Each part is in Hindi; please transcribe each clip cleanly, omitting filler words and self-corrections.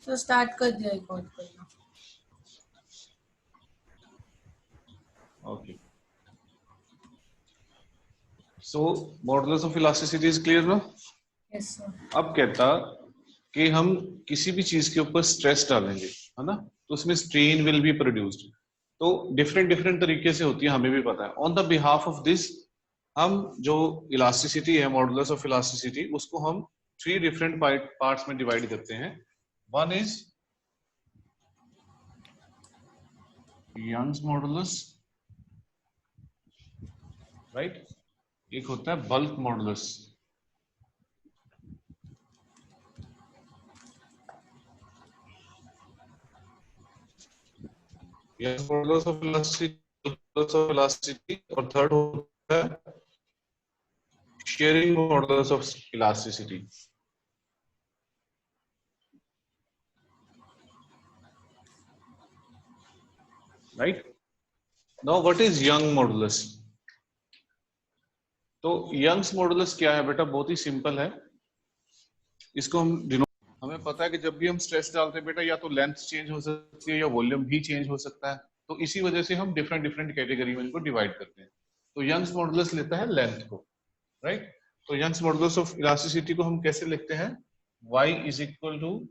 तो स्टार्ट कर दिया रिकॉर्ड करना। Okay, so modulus of elasticity is clear ना। Yes sir. अब कहता कि हम किसी भी चीज के ऊपर स्ट्रेस डालेंगे, है ना, तो उसमें स्ट्रेन विल बी प्रोड्यूस्ड। तो डिफरेंट डिफरेंट तरीके से होती है, हमें भी पता है। On the behalf of this, हम जो इलास्टिसिटी है, मॉडुलस ऑफ इलास्टिसिटी, उसको हम 3 डिफरेंट पार्ट्स में डिवाइड करते हैं। One is Young's modulus, right. एक होता है bulk modulus. Young's modulus of elasticity, और थर्ड होता है shearing modulus of elasticity. Right, now what is Young modulus? तो यंग्स मॉडुलस क्या है बेटा? बहुत ही सिंपल है। इसको हमें पता है कि जब भी हम स्ट्रेस डालते हैं बेटा, या तो लेंथ चेंज हो सकती है या वॉल्यूम भी चेंज हो सकता है। तो इसी वजह से हम डिफरेंट डिफरेंट कैटेगरी में इनको डिवाइड करते हैं। तो यंग्स मॉडुलस लेता है लेंथ को, राइट। तो यंग्स मॉडुलस ऑफ इलास्टिसिटी को हम कैसे लिखते हैं? y is equal to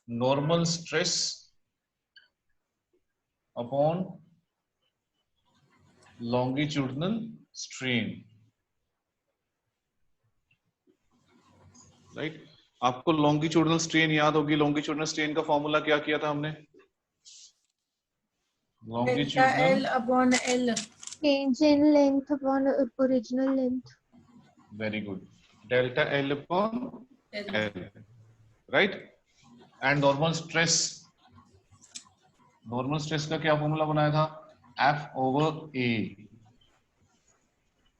normal stress upon longitudinal strain, right. आपको लॉन्गिट्यूडनल स्ट्रेन याद होगी। लॉन्गिट्यूडनल स्ट्रेन का फॉर्मूला क्या किया था हमने? Delta L upon L, change in length upon original length. Very good, delta L upon L, right. And normal stress का क्या फॉर्मूला बनाया था? F over A,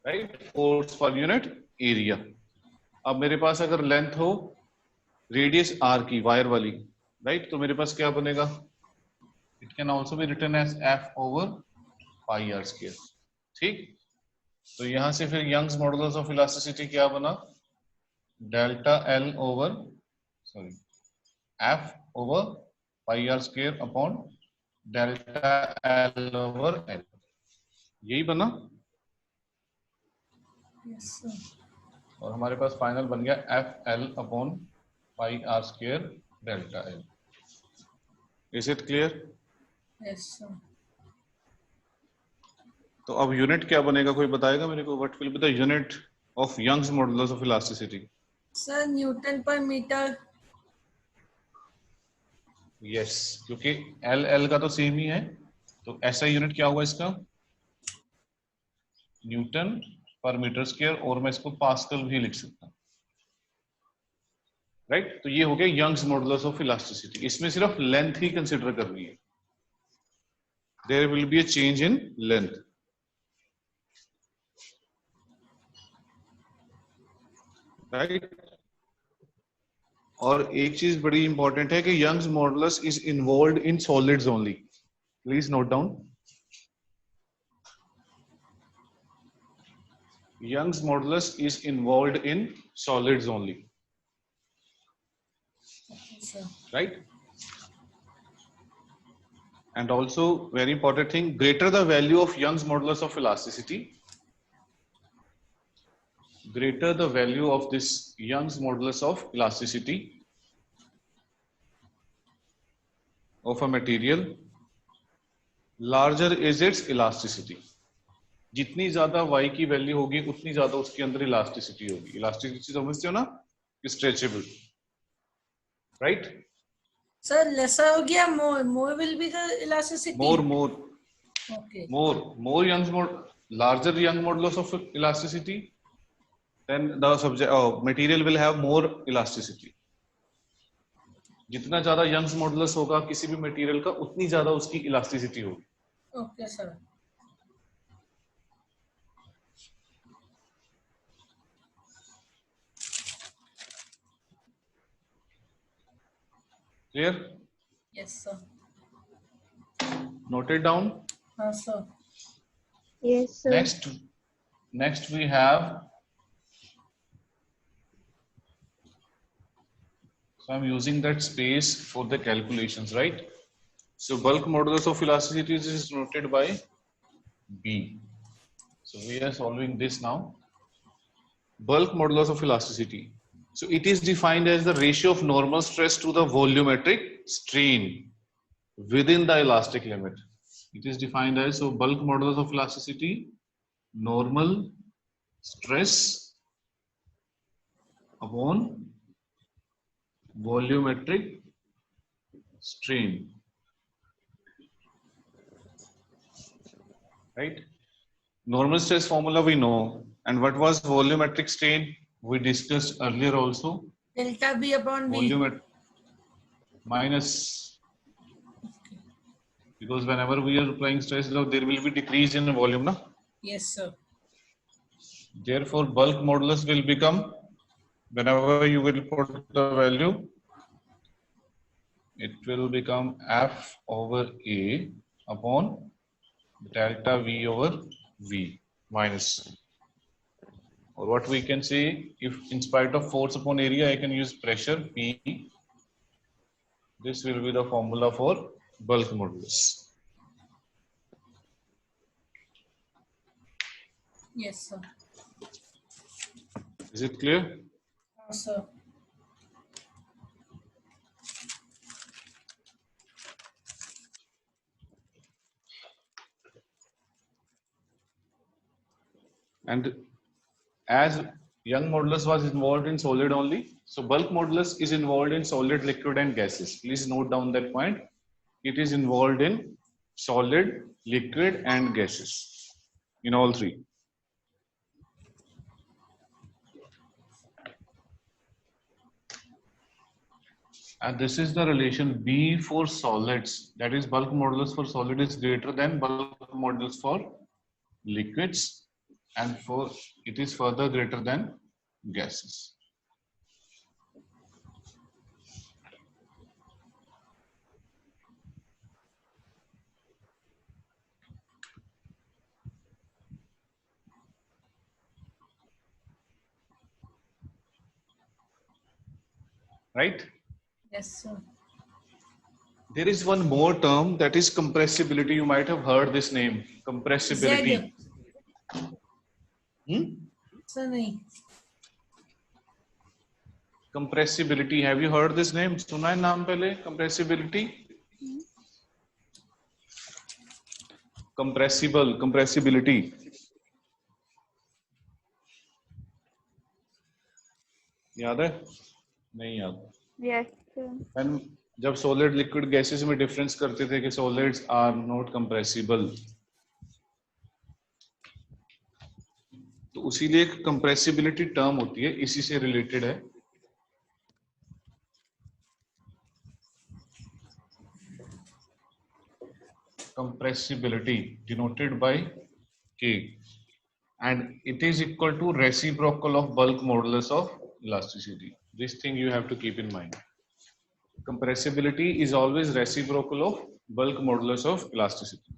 right, force per unit area. अब मेरे पास अगर लेंथ हो रेडियस आर की, वायर वाली, राइट, तो मेरे पास क्या बनेगा? It can also be written as F over pi R square, ठीक। तो यहां से फिर यंग्स मॉडुलस ऑफ इलास्टिसिटी क्या बना? Delta L over, sorry, F over pi R square upon delta L over L, यही बना। Yes sir. और हमारे पास फाइनल बन गया F L upon pi R square delta L. Is it clear? Yes sir. तो अब यूनिट क्या बनेगा, कोई बताएगा मेरे को? What will be the unit of Young's modulus of elasticity? Sir newton per metre. Yes, क्योंकि एल एल का तो सेम ही है, तो ऐसा यूनिट क्या हुआ इसका? न्यूटन पर मीटर स्क्वायर, और मैं इसको पास्कल भी लिख सकता हूं, राइट। तो ये हो गया यंग्स मॉडुलस ऑफ इलास्टिसिटी। इसमें सिर्फ लेंथ ही कंसिडर करनी है। There will be a change in length, right. और एक चीज बड़ी इंपॉर्टेंट है कि Young's modulus is involved in solids only. Please note down, Young's modulus is involved in solids only, right? And also very important thing, greater the value of Young's modulus of elasticity, greater the value of this Young's modulus of elasticity of a material, larger is its elasticity. जितनी ज्यादा y की वैल्यू होगी उतनी ज्यादा उसके अंदर इलास्टिसिटी होगी। इलास्टिसिटी समझते हो ना? Stretchable, right. सर लेसर हो गया, more will be the elasticity. more okay. more Young's larger Young modulus of elasticity, then the subject material will have more elasticity. जितना ज्यादा यंग्स मॉडुलस होगा किसी भी मटेरियल का, उतनी ज्यादा उसकी इलास्टिसिटी होगी। Okay sir. Clear? Yes sir. Noted down? हाँ sir. Yes, sir. Next we have So I'm using that space for the calculations, right? So bulk modulus of elasticity is noted by B. So we are solving this now. Bulk modulus of elasticity. So it is defined as the ratio of normal stress to the volumetric strain within the elastic limit. It is defined as, so bulk modulus of elasticity, normal stress upon volumetric strain, right? Normal stress formula we know, and what was volumetric strain we discussed earlier also. Delta B upon B. Volumetric minus, because whenever we are applying stress, there will be decrease in volume, na? Yes, sir. Therefore, bulk modulus will become, whenever you will put the value, it will become F over A upon delta V over V minus. Or what we can say, if in spite of force upon area, I can use pressure P. This will be the formula for bulk modulus. Yes, sir. Is it clear? Sir. And as Young modulus was involved in solid only, so bulk modulus is involved in solid, liquid, and gases. Please note down that point. It is involved in solid, liquid, and gases, in all three. And this is the relation B for solids, that is bulk modulus for solid is greater than bulk modulus for liquids, and for it is further greater than gases. Right? Yes, sir. There is one more term, that is compressibility. You might have heard this name, compressibility. Sir, nahi. Compressibility. Have you heard this name? सुना है नाम पहले? Compressibility. Compressibility. याद है? नहीं याद. Yes, sir. And जब solid, liquid, gases में difference करते थे कि solids are not compressible. तो उसीलिए एक compressibility term होती है, इसी से related है. Compressibility denoted by K, and it is equal to reciprocal of bulk modulus of elasticity. This thing you have to keep in mind. Compressibility is always reciprocal of bulk modulus of elasticity.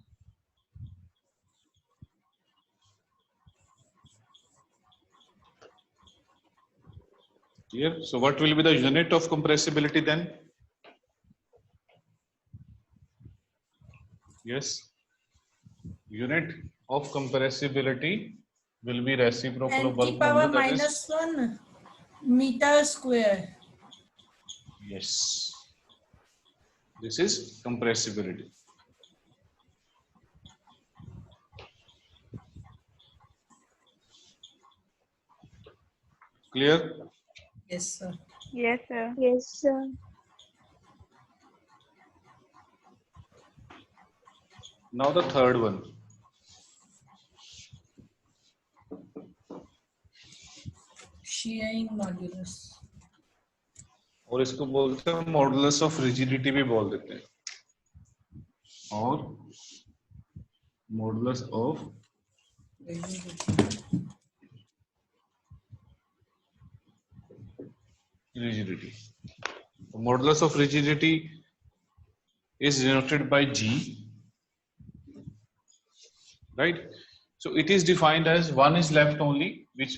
Clear? So what will be the unit of compressibility then? Yes. Unit of compressibility will be reciprocal of bulk N power modulus. That is, -1 meter square. yes. This is compressibility. Clear? Yes, sir. Yes, sir. Yes, sir. Now the third one. Shearing modulus. और इसको बोलते हैं मॉडुलस ऑफ रिजिडिटी भी बोल देते हैं, और modulus of rigidity. Modulus of rigidity is denoted by G, right? So it is defined as one is left only, which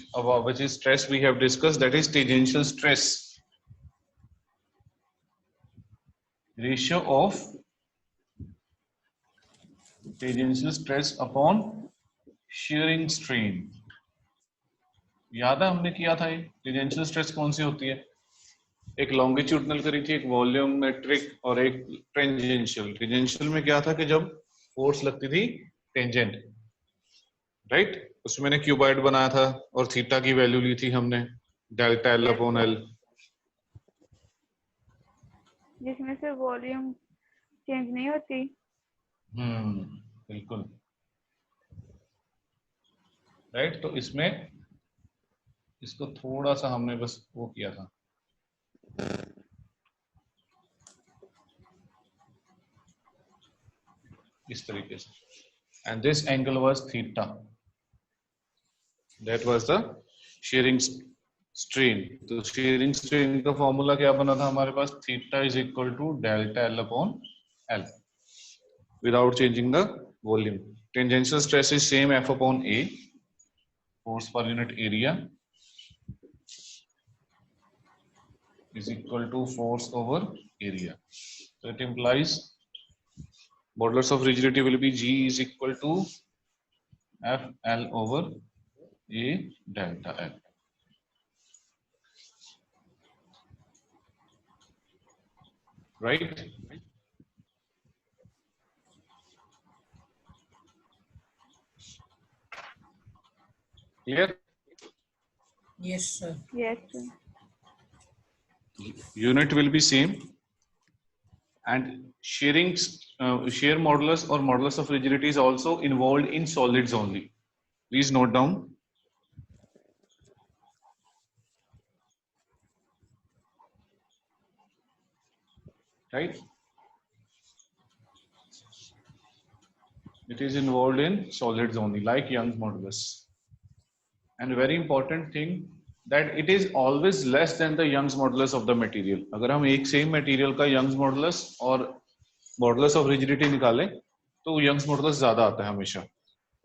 is stress we have discussed, that is tangential stress. Ratio of tangential stress upon shearing strain. याद है हमने किया था ये। टेंजेंशियल स्ट्रेस कौन सी होती है? एक लॉन्गिट्यूडनल करी थी, एक वॉल्यूमेट्रिक और एक टेंजेंशियल। टेंजेंशियल में क्या था कि जब फोर्स लगती थी टेंजेंट, राइट, उसमें मैंने क्यूबॉइड बनाया था और थीटा की वैल्यू ली थी हमने डेल्टा एल अपॉन एल, जिसमें से वॉल्यूम चेंज नहीं होती। बिल्कुल राइट। तो इसमें इसको थोड़ा सा हमने बस वो किया था, इस तरीके से, and this angle was theta, that was the shearing strain. तो शेयरिंग स्ट्रेन का फॉर्मूला क्या बना था हमारे पास? Theta is equal to delta L upon L without changing the volume. Tangential stress is same F upon A, force per unit area is equal to force over area. So it implies modulus of rigidity will be G is equal to F L over A delta L. Right? Clear? Yes, sir. Yes sir. Unit will be same, and shearing shear modulus or modulus of rigidity is also involved in solids only. Please note down. Right? It is involved in solids only, like Young's modulus. And very important thing that it is always less than the Young's modulus of the material. अगर हम एक सेम मटेरियल का Young's modulus और modulus of rigidity निकालें तो Young's modulus ज्यादा आता है हमेशा।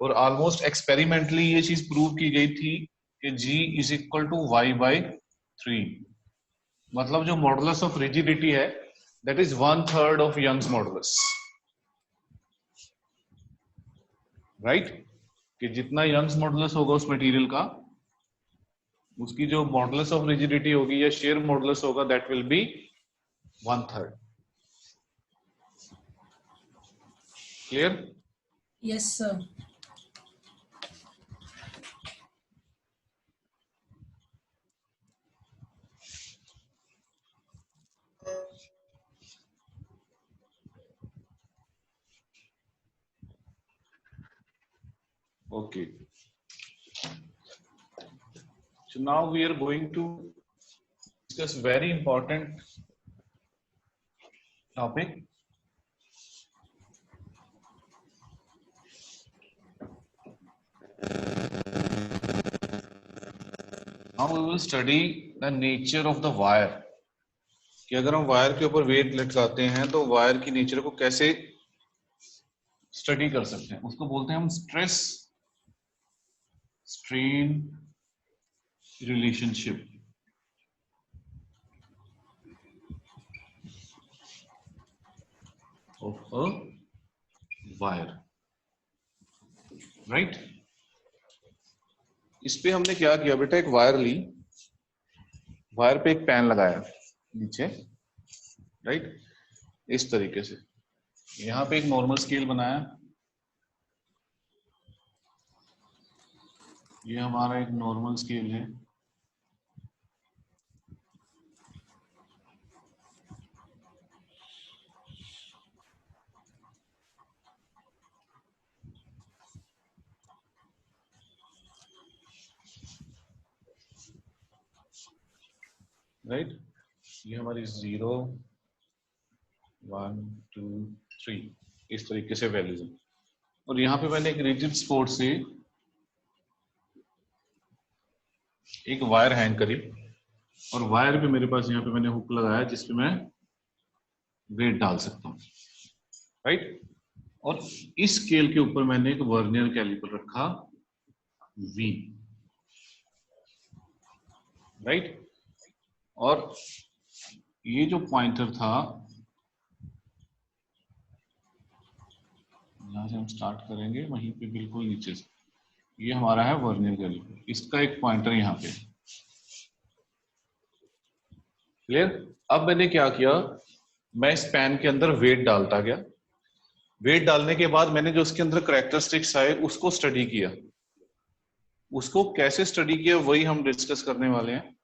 और ऑलमोस्ट एक्सपेरिमेंटली ये चीज प्रूव की गई थी कि G is equal to Y/3। मतलब जो modulus of rigidity है that is 1/3 of Young's modulus, right? कि जितना यंग्स मॉडुलस होगा उस मटेरियल का, उसकी जो मॉडुलस ऑफ रिजिडिटी होगी या शेयर मॉडुलस होगा, that will be 1/3। Clear? Yes, sir. Okay. So now we are going to discuss very important topic. Now we will study the nature of the wire. कि अगर हम वायर के ऊपर वेट लगाते हैं तो वायर की नेचर को कैसे स्टडी कर सकते हैं, उसको बोलते हैं हम stress strain relationship. Of a wire, right? इस पे हमने क्या किया बेटा, एक वायर ली, वायर पे एक पैन लगाया नीचे, राइट, इस तरीके से। यहाँ पे एक नॉर्मल स्केल बनाया, ये हमारा एक नॉर्मल स्केल है। राइट, ये हमारी 0 1 2 3 इस तरीके से वैल्यूज है। और यहाँ पे मैंने एक रिजिड सपोर्ट से एक वायर हैंग करी, और वायर पे मेरे पास यहाँ पे मैंने हुक लगाया जिसपे मैं वेट डाल सकता हूँ, राइट। और इस स्केल के ऊपर मैंने एक वर्नियर कैलिपर रखा V, राइट। और ये जो पॉइंटर था यहाँ से हम स्टार्ट करेंगे वहीं पे बिल्कुल नीचे से, ये हमारा है वर्नियर कैलिपर, इसका एक पॉइंटर यहाँ पे। क्लियर? अब मैंने क्या किया, मैं इस पेन के अंदर वेट डालता गया, वेट डालने के बाद मैंने जो उसके अंदर कैरेक्टरिस्टिक्स आए उसको स्टडी किया। उसको कैसे स्टडी किया वही हम डिस्कस करने वाले हैं।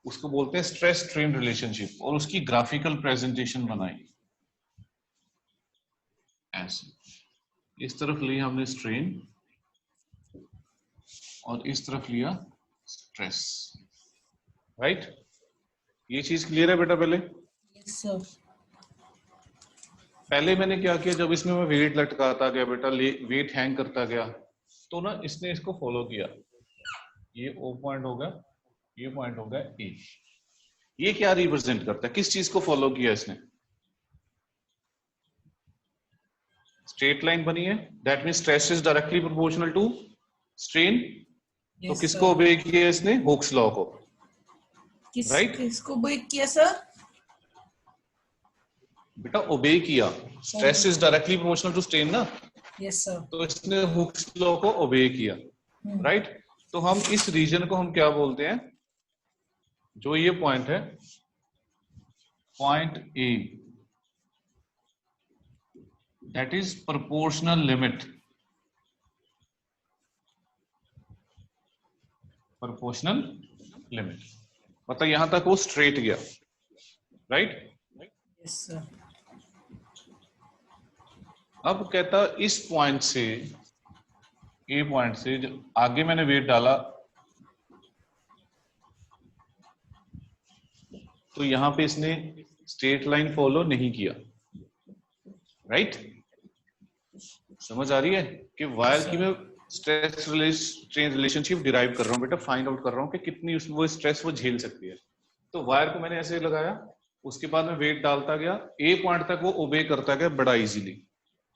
उसको बोलते हैं स्ट्रेस स्ट्रेन रिलेशनशिप, और उसकी ग्राफिकल प्रेजेंटेशन बनाई। ऐसे इस तरफ लिया हमने स्ट्रेन और इस तरफ लिया स्ट्रेस, राइट? ये चीज क्लियर है बेटा? Yes, sir. पहले मैंने क्या किया, जब इसमें मैं वेट लटकाता गया बेटा, वेट हैंग करता गया, तो ना इसने इसको फॉलो किया। ये O पॉइंट होगा, ये पॉइंट होगा E। ये क्या रिप्रेजेंट करता है, किस चीज को फॉलो किया इसने? स्ट्रेट लाइन बनी है, that means stress is directly proportional to strain. तो Yes, किसको sir. ओबे किया इसने? हुक्स लॉ को, right? किसको ब्रेक किया सर? बेटा ओबे किया, stress is directly proportional to strain ना, यस सर। तो इसने हुक्स लॉ को ओबे किया, राइट? तो हम इस रीजन को हम क्या बोलते हैं, जो ये पॉइंट है, point A, that is proportional limit. Proportional limit मतलब यहां तक वो स्ट्रेट गया, राइट? Yes sir. अब कहता इस पॉइंट से, ए पॉइंट से जो आगे मैंने वेट डाला, तो यहां पे इसने स्ट्रेट लाइन फॉलो नहीं किया, राइट? समझ आ रही है कि वायर की मैं स्ट्रेस स्ट्रेन रिलेशनशिप डिराइव कर रहा हूं बेटा, फाइंड आउट कर रहा हूं कि कितनी वो स्ट्रेस वो झेल सकती है। तो वायर को मैंने ऐसे लगाया, उसके बाद में वेट डालता गया, ए पॉइंट तक वो ओबे करता गया बड़ा इजीली।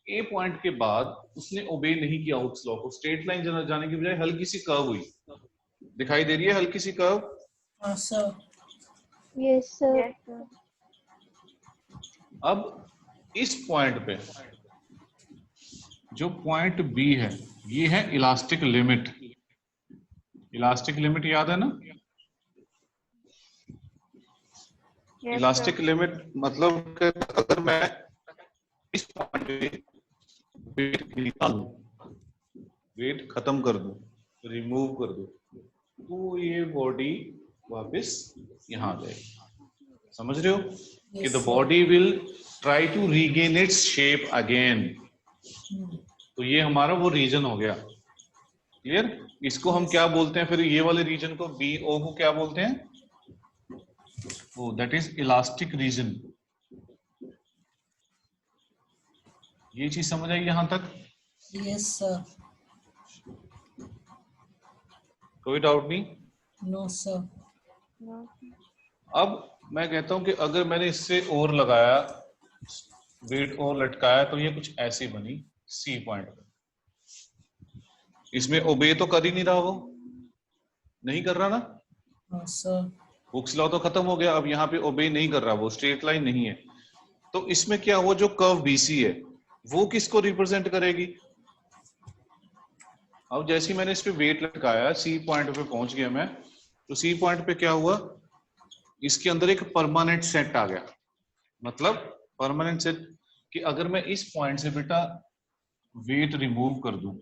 ए पॉइंट के बाद उसने ओबे नहीं किया हुक्स लॉ को, स्ट्रेट लाइन जाने की बजाय हल्की सी कर्व हुई, दिखाई दे रही है हल्की सी कर्व? हाँ sir. Yes, sir. Yes, sir. अब इस पॉइंट पे जो पॉइंट बी है, ये है इलास्टिक लिमिट। इलास्टिक लिमिट याद है ना? Yes, elastic sir. लिमिट मतलब कि अगर मैं इस पॉइंट पे वेट निकालूं, वेट खत्म कर दूं, रिमूव कर दूं, तो ये बॉडी वापस यहां आ जाएगी। समझ रहे हो कि the body will try to regain its shape again. तो ये हमारा वो रीजन हो गया, क्लियर? इसको हम क्या बोलते हैं फिर, ये वाले रीजन को, बी ओ को क्या बोलते हैं? Oh, that is elastic region. ये चीज समझ आई यहां तक? Yes sir. कोई डाउट नहीं? No sir. No. अब मैं कहता हूं कि अगर मैंने इससे और लगाया, वेट और लटकाया, तो ये कुछ ऐसी बनी सी पॉइंट पे। इसमें ओबे तो कर ही नहीं रहा, वो नहीं कर रहा ना, हाँ सर। हुक्स लॉ तो खत्म हो गया। अब यहाँ पे ओबे नहीं कर रहा, वो स्ट्रेट लाइन नहीं है। तो इसमें क्या हुआ, जो कर्व बीसी है वो किसको रिप्रेजेंट करेगी? अब जैसे ही मैंने इस पे वेट लटकाया, सी पॉइंट पे पहुंच गया मैं, तो सी पॉइंट पे क्या हुआ, इसके अंदर एक परमानेंट सेट आ गया। मतलब परमानेंट सेट कि अगर मैं इस पॉइंट से बेटा वेट रिमूव कर दूं,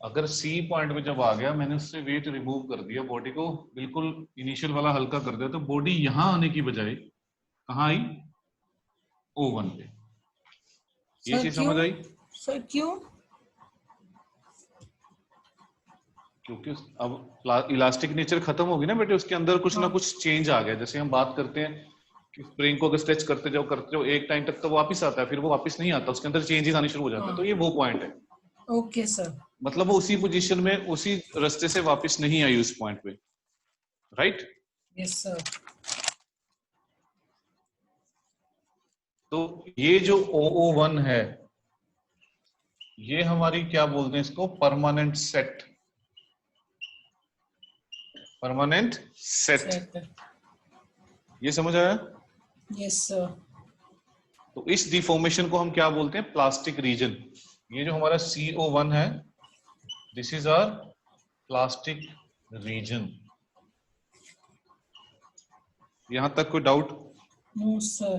अगर सी पॉइंट पे जब आ गया, मैंने उससे वेट रिमूव कर दिया, बॉडी को बिल्कुल इनिशियल वाला हल्का कर दिया, तो बॉडी यहां आने की बजाय कहां आई? O1 पे। ये सर चीज क्यों? समझ आई? सर क्यों? क्योंकि अब इलास्टिक नेचर खत्म होगी ना बेटे, उसके अंदर कुछ ना कुछ चेंज आ गया। जैसे हम बात करते हैं कि स्प्रिंग को अगर स्ट्रेच करते जाओ एक टाइम तक तो वापस आता है, फिर वो वापस नहीं आता, उसके अंदर चेंजेस आने शुरू हो जाते हैं। तो ये वो पॉइंट है, ओके सर। मतलब वो उसी पोजीशन में, उसी रास्ते से वापस नहीं आई उस पॉइंट पे, राइट? Yes sir. तो ये जो O1 है, ये हमारी क्या बोलते हैं इसको, परमानेंट सेट। Permanent set. ये समझ आया? Yes, sir. तो इस डिफॉर्मेशन को हम क्या बोलते हैं? Plastic region. ये जो हमारा CO1 है, this is our plastic region. यहां तक कोई डाउट? No, sir.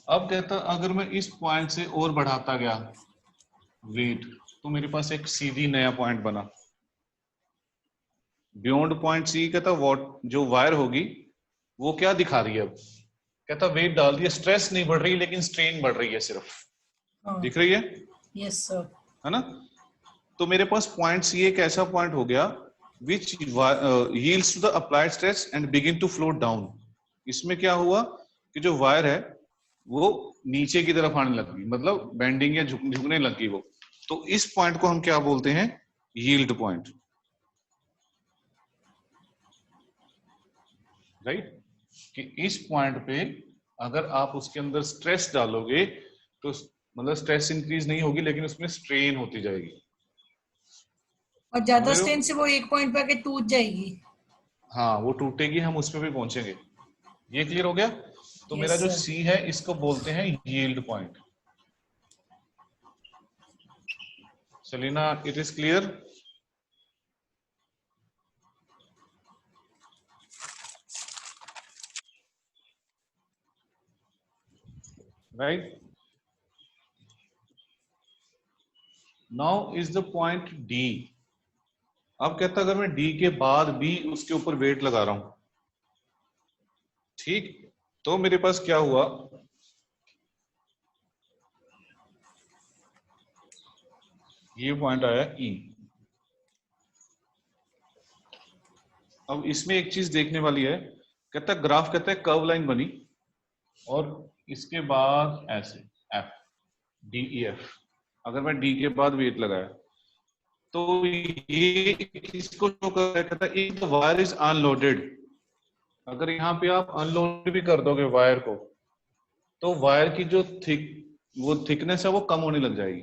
अब कहता अगर मैं इस पॉइंट से और बढ़ाता गया वेट, तो मेरे पास एक सीधी नया पॉइंट बना। बियॉन्ड पॉइंट सी कहता वॉट जो वायर होगी वो क्या दिखा रही है? अब कहता वेट डाल दिया, स्ट्रेस नहीं बढ़ रही लेकिन स्ट्रेन बढ़ रही है सिर्फ। दिख रही है? Yes, sir. है ना? तो मेरे पास पॉइंट सी एक ऐसा पॉइंट हो गया which yields to the applied stress and begin to float down। इसमें क्या हुआ कि जो वायर है वो नीचे की तरफ आने लग गई, मतलब बेंडिंग या झुकने लग गई वो। तो इस पॉइंट को हम क्या बोलते हैं? Yield point, right? कि इस पॉइंट पे अगर आप उसके अंदर स्ट्रेस डालोगे तो मतलब स्ट्रेस इंक्रीज नहीं होगी लेकिन उसमें स्ट्रेन होती जाएगी। और ज्यादा समझ रहे हो? स्ट्रेन से वो एक पॉइंट पे आके टूट जाएगी। हाँ, वो टूटेगी, हम उस पे भी पहुंचेंगे। ये क्लियर हो गया? तो Yes, मेरा जो sir. सी है इसको बोलते हैं yield point. Selina, it is clear? Right? Now is the point D. अब कहता अगर मैं डी के बाद भी उसके ऊपर वेट लगा रहा हूं, ठीक, तो मेरे पास क्या हुआ? ये पॉइंट आया ई। अब इसमें एक चीज देखने वाली है, कहता ग्राफ कहता है कर्व लाइन बनी और इसके बाद ऐसे एफ डी ई एफ। अगर मैं डी के बाद वेट लगाया तो ये इसको जो कहता है if the wire is unloaded. अगर यहाँ पे आप अनलोड भी कर दोगे वायर को तो वायर की जो थिकनेस है वो कम होने लग जाएगी,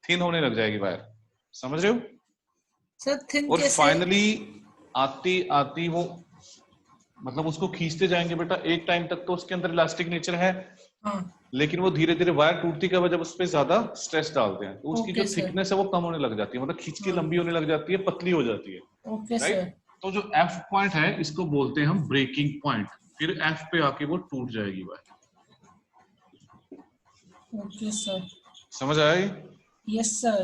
थिन होने लग जाएगी वायर। समझ रहे हो? सर थिन और कैसे? फाइनली आती आती वो मतलब उसको खींचते जाएंगे बेटा, एक टाइम तक तो उसके अंदर इलास्टिक नेचर है, हाँ। लेकिन वो धीरे धीरे वायर टूटती कब है? जब उस पर ज्यादा स्ट्रेस डालते हैं तो उसकी Okay, जो sir. थिकनेस है वो कम होने लग जाती है, मतलब खींच के लंबी होने लग जाती है, पतली हो जाती है। Okay, right? sir. तो जो एफ पॉइंट है इसको बोलते हैं हम ब्रेकिंग पॉइंट। फिर एफ पे आके वो टूट जाएगी वायर। Okay, sir. समझ आया ये? Yes, sir.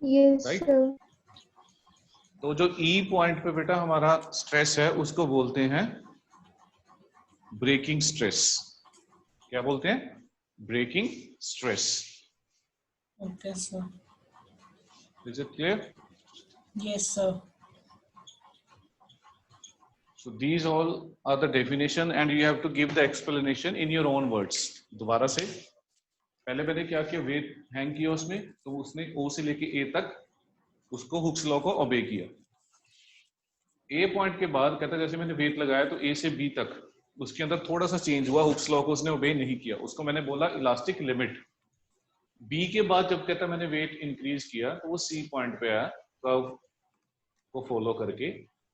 Yes, Right? sir. तो जो ई पॉइंट पे बेटा हमारा स्ट्रेस है उसको बोलते हैं ब्रेकिंग स्ट्रेस। क्या बोलते हैं? Breaking stress. Okay, sir. Is it clear? Yes, sir. So these all are the definition and you have to give the explanation in your own words। दोबारा से पहले मैंने क्या किया, वेट हैंग किया उसमें, तो उसने ओ से लेके ए तक उसको हुक्स लॉ को ओबे किया। ए पॉइंट के बाद कहता जैसे मैंने वेट लगाया तो ए से बी तक उसके अंदर थोड़ा सा चेंज हुआ, हुक्स लॉ को उसने ओबे नहीं किया, उसको मैंने बोला इलास्टिक लिमिट। बी के बाद जब कहता मैंने वेट इंक्रीज किया तो वो सी पॉइंट पे आया कर्व को फॉलो करके,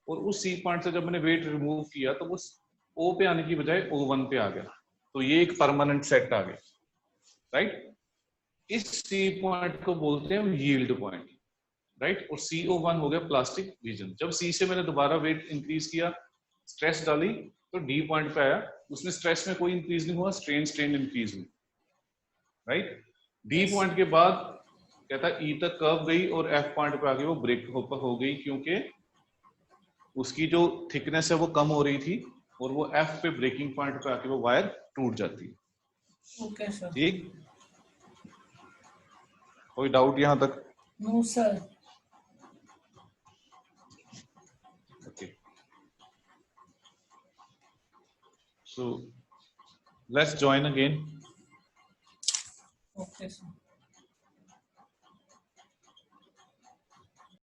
और उस सी पॉइंट से जब मैंने वेट रिमूव किया तो वो ओ पे आने की बजाय O1 पे आ गया, तो ये एक परमानेंट सेट आ गया। राइट? इस सी पॉइंट को बोलते हैं यील्ड पॉइंट। राइट? और CO1 हो गया प्लास्टिक रीजन। जब सी से मैंने दोबारा वेट इंक्रीज किया, स्ट्रेस डाली, तो डी पॉइंट पे आया, उसमें स्ट्रेस में कोई इंक्रीज नहीं हुआ, स्ट्रेन इंक्रीज हुई। राइट? डी पॉइंट के बाद कहता ई तक कर्व गई और एफ पॉइंट पे आके वो ब्रेक हो गई, क्योंकि उसकी जो थिकनेस है वो कम हो रही थी और वो एफ पे ब्रेकिंग पॉइंट पे आके वो वायर टूट जाती है। Okay, sir. ठीक? कोई डाउट यहां तक? No, sir. Okay. So let's join again. Okay, sir.